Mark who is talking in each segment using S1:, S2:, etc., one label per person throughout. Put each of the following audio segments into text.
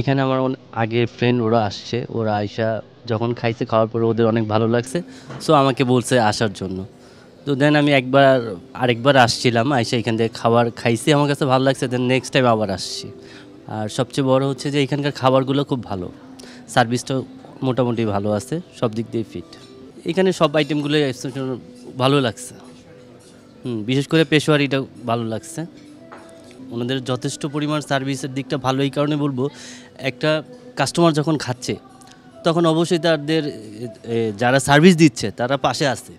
S1: এখানে আমার আগে ফ্রেন্ড ওরা আসছে, ওরা আইসা যখন খাইছে, খাওয়ার পরে ওদের অনেক ভালো লাগছে, সো আমাকে বলছে আসার জন্য। তো দেন আমি আরেকবার আসছিলাম, আইসা এখান থেকে খাবার খাইছি, আমার কাছে ভালো লাগছে, দেন নেক্সট টাইম আবার আসছি। আর সবচেয়ে বড় হচ্ছে যে এখানকার খাবারগুলো খুব ভালো, সার্ভিসটাও মোটামুটি ভালো আছে, সব দিক দিয়ে ফিট। এখানে সব আইটেমগুলো ভালো লাগছে। বিশেষ করে পেশোয়ারিটা ভালো লাগছে। ওনাদের যথেষ্ট পরিমাণ সার্ভিসের দিকটা ভালো, এই কারণে বলবো, একটা কাস্টমার যখন খাচ্ছে তখন অবশ্যই তাদের যারা সার্ভিস দিচ্ছে তারা পাশে আছে,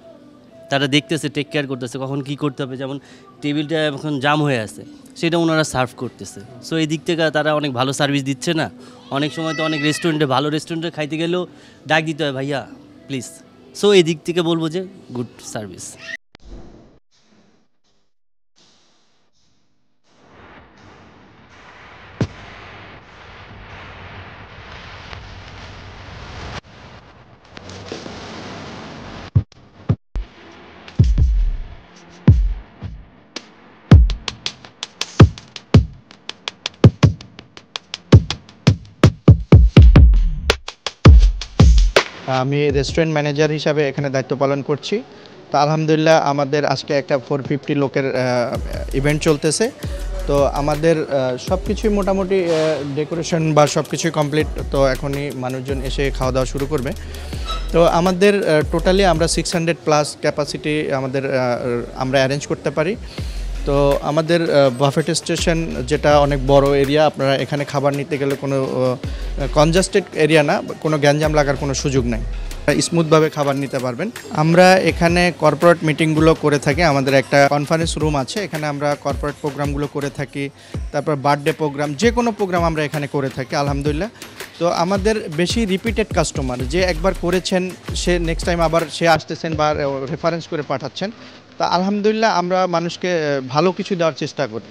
S1: তারা দেখতেছে, টেক কেয়ার করতেছে, কখন কী করতে হবে। যেমন টেবিলটা এখন জাম হয়ে আছে, সেটা ওনারা সার্ভ করতেছে। সো এই দিক থেকে তারা অনেক ভালো সার্ভিস দিচ্ছে না। অনেক সময় তো অনেক রেস্টুরেন্টে, ভালো রেস্টুরেন্টে খাইতে গেলেও ডাক দিতে হয়, ভাইয়া প্লিজ। সো এই দিক থেকে বলবো যে গুড সার্ভিস।
S2: আমি রেস্টুরেন্ট ম্যানেজার হিসাবে এখানে দায়িত্ব পালন করছি। তো আলহামদুলিল্লাহ আমাদের আজকে একটা 450 লোকের ইভেন্ট চলতেছে। তো আমাদের সব কিছুই মোটামুটি ডেকোরেশন বা সব কিছুই কমপ্লিট। তো এখনই মানুষজন এসে খাওয়া দাওয়া শুরু করবে। তো আমাদের টোটালি আমরা 600+ ক্যাপাসিটি আমরা অ্যারেঞ্জ করতে পারি। তো আমাদের বাফেট স্টেশন যেটা অনেক বড় এরিয়া, আপনারা এখানে খাবার নিতে গেলে কোনো কনজাস্টেড এরিয়া না, কোনো গ্যাঞ্জাম লাগার কোনো সুযোগ নাই, স্মুথভাবে খাবার নিতে পারবেন। আমরা এখানে কর্পোরেট মিটিংগুলো করে থাকি, আমাদের একটা কনফারেন্স রুম আছে, এখানে আমরা কর্পোরেট প্রোগ্রামগুলো করে থাকি। তারপর বার্থডে প্রোগ্রাম, যে কোনো প্রোগ্রাম আমরা এখানে করে থাকি আলহামদুলিল্লাহ। তো আমাদের বেশি রিপিটেড কাস্টমার, যে একবার করেছেন সে নেক্সট টাইম আবার সে আসতেছেন বা রেফারেন্স করে পাঠাচ্ছেন। তা আলহামদুলিল্লাহ আমরা মানুষকে ভালো কিছু দেওয়ার চেষ্টা করি।